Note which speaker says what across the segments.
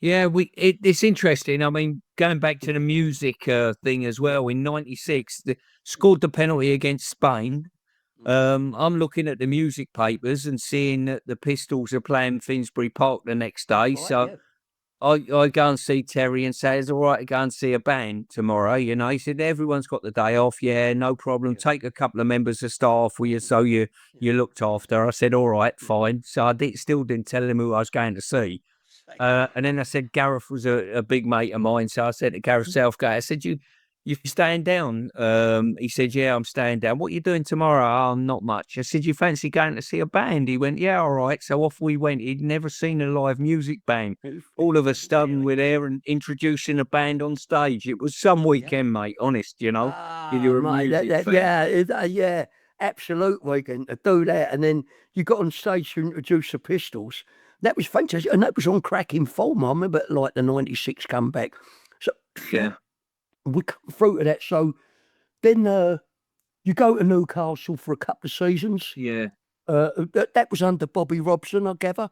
Speaker 1: Yeah, it's interesting. I mean, going back to the music thing as well, in '96, scored the penalty against Spain.
Speaker 2: Mm.
Speaker 1: I'm looking at the music papers and seeing that the Pistols are playing Finsbury Park the next day.
Speaker 2: Right,
Speaker 1: So
Speaker 2: yeah.
Speaker 1: I go and see Terry and say, it's all right to go and see a band tomorrow. You know, he said, everyone's got the day off. Yeah, no problem.
Speaker 2: Yeah.
Speaker 1: Take a couple of members of staff with you so
Speaker 2: Yeah.
Speaker 1: you looked after. I said, all right,
Speaker 2: Mm.
Speaker 1: fine. So still didn't tell him who I was going to see.
Speaker 2: Say.
Speaker 1: And then I said Gareth was a big mate of mine, so I said to Gareth Southgate, I said, you staying down? He said, yeah, I'm staying down. What are you doing tomorrow? Oh, not much. I said, you fancy going to see a band? He went, yeah, all right. So off we went. He'd never seen a live music band. All of a sudden,
Speaker 2: Really?
Speaker 1: we're there and introducing a band on stage. It was some
Speaker 2: Yeah.
Speaker 1: weekend, mate. Honest, you know, if
Speaker 2: Ah,
Speaker 1: you're a
Speaker 2: mate,
Speaker 1: music fan.
Speaker 2: yeah, yeah, absolute weekend to do that, and then you got on stage to introduce the Pistols. That was fantastic, and that was on cracking form. I remember like the '96 comeback. So
Speaker 1: Yeah,
Speaker 2: we come through to that. So then you go to Newcastle for a couple of seasons.
Speaker 1: yeah.
Speaker 2: That was under Bobby Robson, I gather.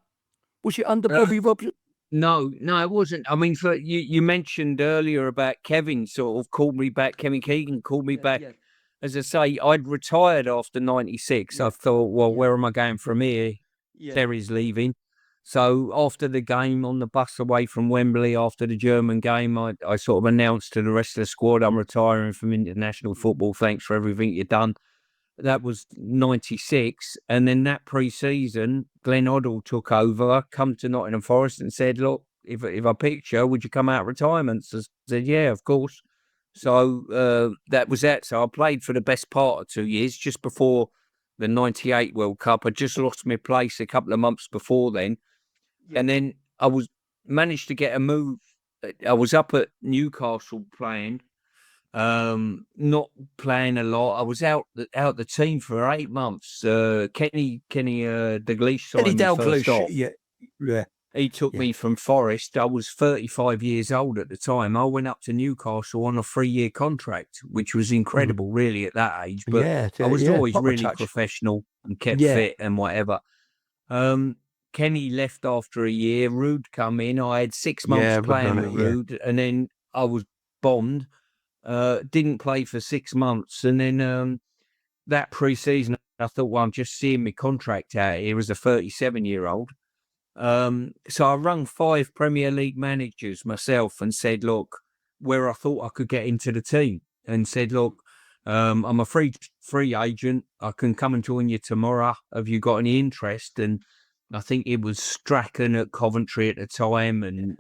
Speaker 2: Was it under
Speaker 1: Uh,
Speaker 2: Bobby Robson?
Speaker 1: No, no, it wasn't. I mean, for you mentioned earlier about Kevin sort of called me back. Kevin Keegan called me
Speaker 2: Yeah,
Speaker 1: back.
Speaker 2: yeah,
Speaker 1: As I say, I'd retired after '96. I
Speaker 2: yeah,
Speaker 1: thought, well,
Speaker 2: yeah,
Speaker 1: where am I going from here?
Speaker 2: yeah,
Speaker 1: Terry's leaving. So after the game on the bus away from Wembley, after the German game, I sort of announced to the rest of the squad, I'm retiring from international football. Thanks for everything you've done. That was '96. And then that pre-season, Glenn Hoddle took over, come to Nottingham Forest and said, look, if I picked you, would you come out of retirement? So I said, yeah, of course. So that was that. So I played for the best part of 2 years, just before the '98 World Cup. I just lost my place a couple of months before then.
Speaker 2: yeah,
Speaker 1: And then I was managed to get a move. I was up at Newcastle playing, not playing a lot. I was out the team for 8 months. Kenny Dalglish
Speaker 2: Eddie
Speaker 1: signed me first
Speaker 2: Dalglish.
Speaker 1: off.
Speaker 2: Yeah, yeah,
Speaker 1: He took
Speaker 2: yeah.
Speaker 1: me from Forest. I was 35 years old at the time. I went up to Newcastle on a 3-year contract, which was
Speaker 2: Mm.
Speaker 1: incredible, really, at that age. But
Speaker 2: Yeah,
Speaker 1: I was
Speaker 2: yeah,
Speaker 1: always
Speaker 2: proper
Speaker 1: really
Speaker 2: touch.
Speaker 1: professional and kept
Speaker 2: Yeah,
Speaker 1: fit and whatever. Kenny left after a year. Rude come in. I had 6 months
Speaker 2: yeah, we've
Speaker 1: playing
Speaker 2: done
Speaker 1: with
Speaker 2: it. Yeah,
Speaker 1: Rude, and then I was bombed. Didn't play for 6 months, and then that pre-season, I thought, well, I'm just seeing my contract out here as a 37-year-old. So I rung 5 Premier League managers myself and said, look, where I thought I could get into the team, and said, look, I'm a free agent. I can come and join you tomorrow. Have you got any interest? And I think it was Strachan at Coventry at the time, and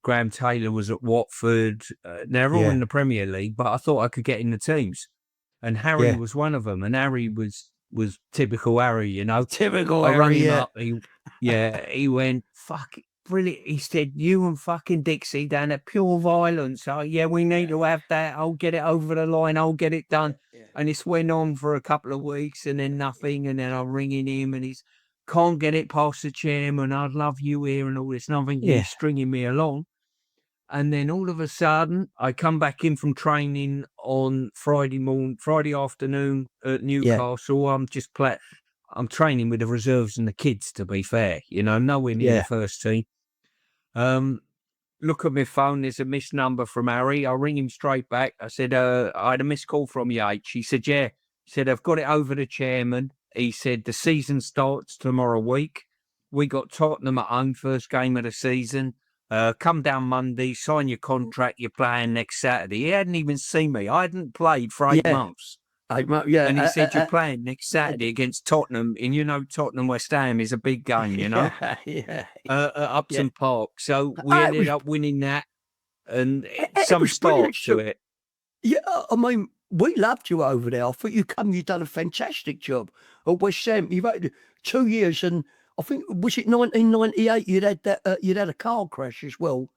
Speaker 1: Graham Taylor was at Watford. They're all
Speaker 2: yeah,
Speaker 1: in the Premier League, but I thought I could get in the teams. And Harry
Speaker 2: yeah.
Speaker 1: was one of them. And Harry was typical Harry, you know.
Speaker 2: Typical
Speaker 1: I rang him
Speaker 2: area.
Speaker 1: up. He went, fuck it, brilliant. He said, you and fucking Dixie down at pure violence. Oh, yeah, we need
Speaker 2: Yeah,
Speaker 1: to have that. I'll get it over the line. I'll get it
Speaker 2: yeah,
Speaker 1: done.
Speaker 2: yeah,
Speaker 1: And this went on for a couple of weeks and then
Speaker 2: yeah,
Speaker 1: nothing. And then I'm ringing him and he's, can't get it past the chairman. I'd love you here and all this. And I'm thinking
Speaker 2: yeah,
Speaker 1: he's stringing me along. And then all of a sudden, I come back in from training on Friday afternoon at
Speaker 2: yeah,
Speaker 1: Newcastle. I'm training with the reserves and the kids, to be fair, nowhere near the
Speaker 2: yeah,
Speaker 1: first team. Um, Look at my phone. There's a missed number from Harry. I ring him straight back. I said, I had a missed call from you, H. He said, yeah. He said, I've got it over the chairman. He said, the season starts tomorrow week. We got Tottenham at home, first game of the season. Come down Monday, sign your contract. You're playing next Saturday. He hadn't even seen me. I hadn't played for eight
Speaker 2: yeah.
Speaker 1: months.
Speaker 2: Yeah,
Speaker 1: And he said, you're playing next
Speaker 2: uh,
Speaker 1: Saturday against Tottenham. And Tottenham West Ham is a big game,
Speaker 2: yeah, yeah,
Speaker 1: at
Speaker 2: yeah.
Speaker 1: Upton Park. So we
Speaker 2: It
Speaker 1: ended
Speaker 2: was,
Speaker 1: up winning that and
Speaker 2: it
Speaker 1: some
Speaker 2: was brilliant.
Speaker 1: start to
Speaker 2: So,
Speaker 1: it.
Speaker 2: yeah, I mean, we loved you over there. I thought you've done a fantastic job at West Ham. You've had 2 years, and I think was it 1998? You'd had a car crash as well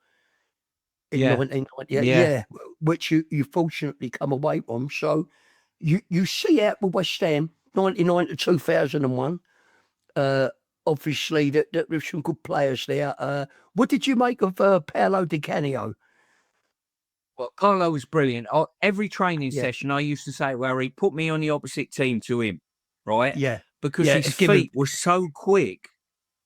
Speaker 2: in
Speaker 1: Yeah,
Speaker 2: 1998.
Speaker 1: yeah,
Speaker 2: Yeah, which you fortunately come away from. So you see out with West Ham 99 to 2001. Uh, Obviously, that there's some good players there. What did you make of Paolo Di Canio?
Speaker 1: well, Carlo was brilliant. Every training
Speaker 2: Yeah,
Speaker 1: session, I used to say, well, he put me on the opposite team to him, right?
Speaker 2: yeah,
Speaker 1: Because
Speaker 2: yeah.
Speaker 1: his
Speaker 2: It's given.
Speaker 1: feet were so quick.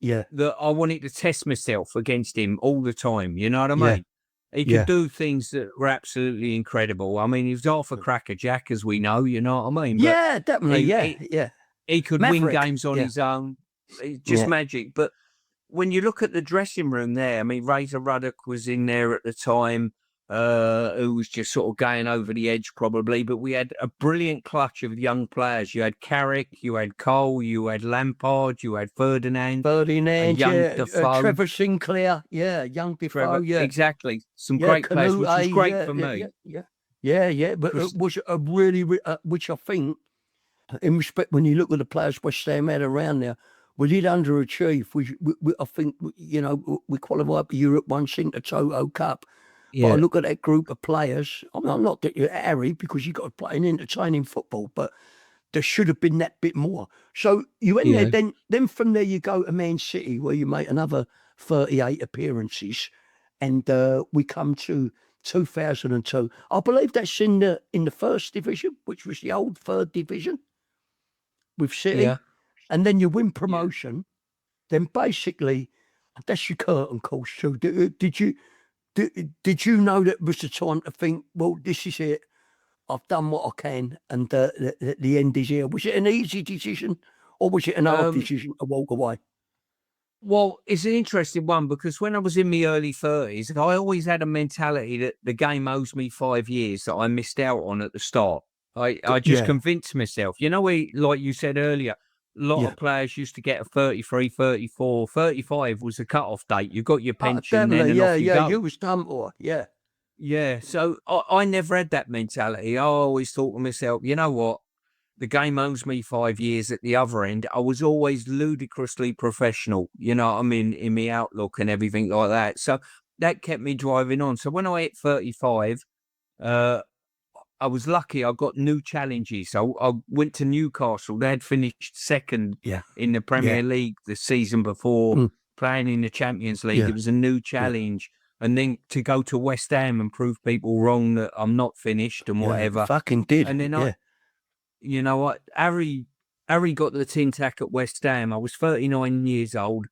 Speaker 2: Yeah.
Speaker 1: that I wanted to test myself against him all the time. You know what I
Speaker 2: Yeah.
Speaker 1: mean? He could
Speaker 2: Yeah.
Speaker 1: do things that were absolutely incredible. I mean, he was half a crackerjack, as we know. You know what I mean? But
Speaker 2: Yeah, definitely.
Speaker 1: he
Speaker 2: Yeah.
Speaker 1: he,
Speaker 2: Yeah.
Speaker 1: he could win
Speaker 2: Maverick.
Speaker 1: games on
Speaker 2: Yeah.
Speaker 1: his own. It's just
Speaker 2: Yeah.
Speaker 1: magic. But when you look at the dressing room there, I mean, Razor Ruddock was in there at the time, who was just sort of going over the edge probably. But we had a brilliant clutch of young players. You had Carrick, you had Cole, you had Lampard, you had Ferdinand, a
Speaker 2: Ferdinand,
Speaker 1: young
Speaker 2: yeah.
Speaker 1: Defoe,
Speaker 2: Trevor Sinclair, yeah. Young Defoe,
Speaker 1: Trevor.
Speaker 2: yeah.
Speaker 1: Exactly. Some
Speaker 2: Yeah.
Speaker 1: great players, which was
Speaker 2: Canute,
Speaker 1: great
Speaker 2: yeah.
Speaker 1: for
Speaker 2: Yeah. Yeah.
Speaker 1: me.
Speaker 2: Yeah. Yeah. Yeah. But it
Speaker 1: 'Cause-
Speaker 2: was a really, which I think, in respect, when you look at the players West Ham had around there, we did underachieve. I think, we qualified for Europe once into Toto Cup. But I
Speaker 1: yeah,
Speaker 2: look at that group of players. I'm not that you're Harry, because you got to play an entertaining football, but there should have been that bit more. So you went there,
Speaker 1: yeah.
Speaker 2: then from there you go to Man City, where you make another 38 appearances, and we come to 2002. I believe that's in the first division, which was the old third division with City,
Speaker 1: Yeah.
Speaker 2: and then you win promotion. Then basically, that's your curtain call. So did you know that was the time to think, well, this is it, I've done what I can, and the end is here? Was it an easy decision, or was it an hard
Speaker 1: Um,
Speaker 2: decision to walk away?
Speaker 1: Well, it's an interesting one because when I was in my early 30s, I always had a mentality that the game owes me 5 years that I missed out on at the start. I just
Speaker 2: Yeah,
Speaker 1: convinced myself. Like you said earlier, a lot
Speaker 2: yeah.
Speaker 1: of players used to get a 33, 34, 35 was the cut-off date. You got your pension then
Speaker 2: Definitely,
Speaker 1: and
Speaker 2: yeah,
Speaker 1: off you
Speaker 2: yeah.
Speaker 1: go.
Speaker 2: You was done for, yeah,
Speaker 1: Yeah, so I never had that mentality. I always thought to myself, you know what? The game owes me 5 years at the other end. I was always ludicrously professional, you know what I mean, in my outlook and everything like that. So that kept me driving on. So when I hit 35, uh, I was lucky. I got new challenges. I went to Newcastle. They had finished second
Speaker 2: yeah,
Speaker 1: in the
Speaker 2: yeah,
Speaker 1: Premier League the season before,
Speaker 2: mm,
Speaker 1: playing in the Champions League.
Speaker 2: yeah,
Speaker 1: It was a new
Speaker 2: yeah,
Speaker 1: challenge. And then to go to West Ham and prove people wrong that I'm not finished and
Speaker 2: yeah.
Speaker 1: whatever.
Speaker 2: Fucking did,
Speaker 1: And then
Speaker 2: yeah,
Speaker 1: you know what? Harry got the tin tack at West Ham. I was 39 years old.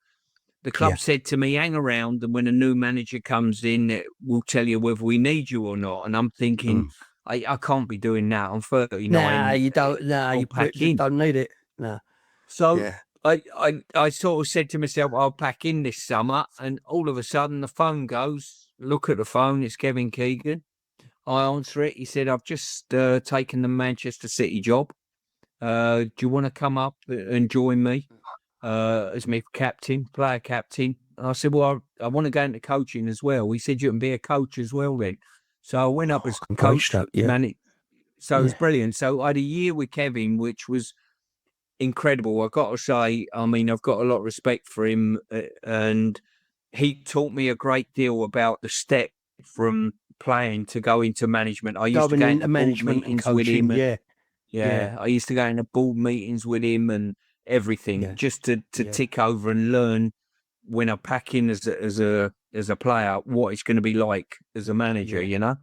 Speaker 1: The
Speaker 2: yeah,
Speaker 1: club said to me, hang around, and when a new manager comes in, we'll tell you whether we need you or not. And I'm thinking,
Speaker 2: mm.
Speaker 1: I can't be doing that. I'm
Speaker 2: Nah,
Speaker 1: 39.
Speaker 2: you don't. Nah,
Speaker 1: I'll
Speaker 2: you
Speaker 1: pack
Speaker 2: just
Speaker 1: in.
Speaker 2: don't need it. Nah,
Speaker 1: So
Speaker 2: yeah.
Speaker 1: I sort of said to myself, I'll pack in this summer. And all of a sudden, the phone goes. Look at the phone. It's Kevin Keegan. I answer it. He said, I've just taken the Manchester City job. Do you want to come up and join me as my captain, player captain? And I said, well, I want to go into coaching as well. He said, you can be a coach as well then. So I went up as
Speaker 2: Great
Speaker 1: coach,
Speaker 2: stuff. Yeah,
Speaker 1: man. So it was
Speaker 2: yeah,
Speaker 1: brilliant. So I had a year with Kevin, which was incredible. I got to say, I mean, I've got a lot of respect for him, and he taught me a great deal about the step from playing to go into management. I used to
Speaker 2: going
Speaker 1: go
Speaker 2: into
Speaker 1: into board
Speaker 2: management and
Speaker 1: meetings with
Speaker 2: coaching.
Speaker 1: him.
Speaker 2: Yeah, yeah,
Speaker 1: Yeah, I used to go into board meetings with him and everything,
Speaker 2: yeah,
Speaker 1: just to
Speaker 2: yeah,
Speaker 1: tick over and learn when I pack in as a player what it's going to be like as a manager.
Speaker 2: yeah.
Speaker 1: You know?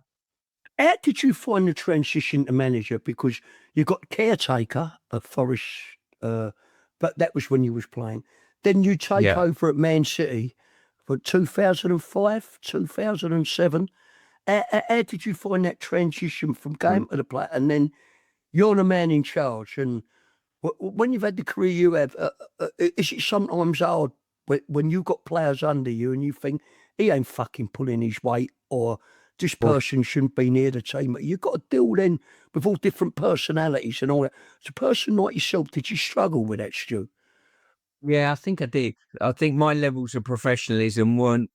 Speaker 2: How did you find the transition to manager? Because you got caretaker at Forest, but that was when you was playing. Then you take
Speaker 1: Yeah.
Speaker 2: over at Man City for 2005, 2007. How did you find that transition from
Speaker 1: Mm.
Speaker 2: game to the player? And then you're the man in charge. And when you've had the career you have, is it sometimes hard when you've got players under you and you think he ain't fucking pulling his weight, or this
Speaker 1: Well,
Speaker 2: person shouldn't be near the team? You've got to deal then with all different personalities and all that. As a person like yourself, did you struggle with that, Stu?
Speaker 1: yeah, I think I did. I think my levels of professionalism weren't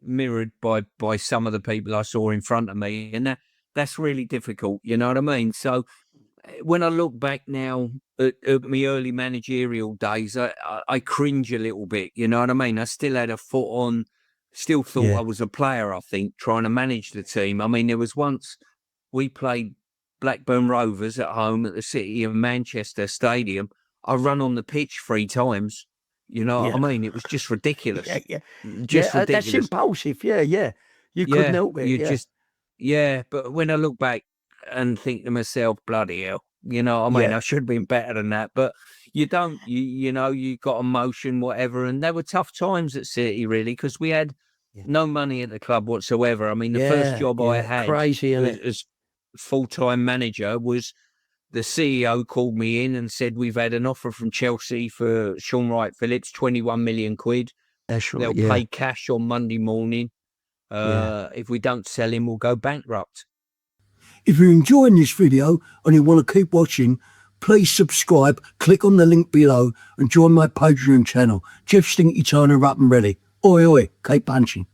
Speaker 1: mirrored by some of the people I saw in front of me, and that's really difficult. You know what I mean? So when I look back now at my early managerial days, I cringe a little bit. You know what I mean? I still had a foot on, still thought I
Speaker 2: Yeah,
Speaker 1: was a player, I think, trying to manage the team. I mean, there was once we played Blackburn Rovers at home at the City of Manchester Stadium. I run on the pitch 3 times. You know what
Speaker 2: yeah,
Speaker 1: I mean? It was just
Speaker 2: yeah,
Speaker 1: ridiculous.
Speaker 2: yeah, yeah.
Speaker 1: Just
Speaker 2: That's
Speaker 1: ridiculous.
Speaker 2: impulsive. Yeah, yeah. You couldn't
Speaker 1: Yeah,
Speaker 2: help it.
Speaker 1: you
Speaker 2: Yeah,
Speaker 1: just yeah, but when I look back and think to myself, bloody hell, you know what I mean?
Speaker 2: yeah,
Speaker 1: I should have been better than that. But you don't, you know, you got emotion, whatever. And there were tough times at City, really, because we had no money at the club whatsoever. I mean, the first job I had
Speaker 2: crazy, isn't it?
Speaker 1: as full-time manager was the CEO called me in and said, we've had an offer from Chelsea for Sean Wright-Phillips, 21 million quid.
Speaker 2: That's right.
Speaker 1: They'll pay cash on Monday morning. If we don't sell him, we'll go bankrupt.
Speaker 2: If you're enjoying this video and you want to keep watching, please subscribe, click on the link below and join my Patreon channel. Jeff Stinky Turner up and ready. Oi, oi, keep punching.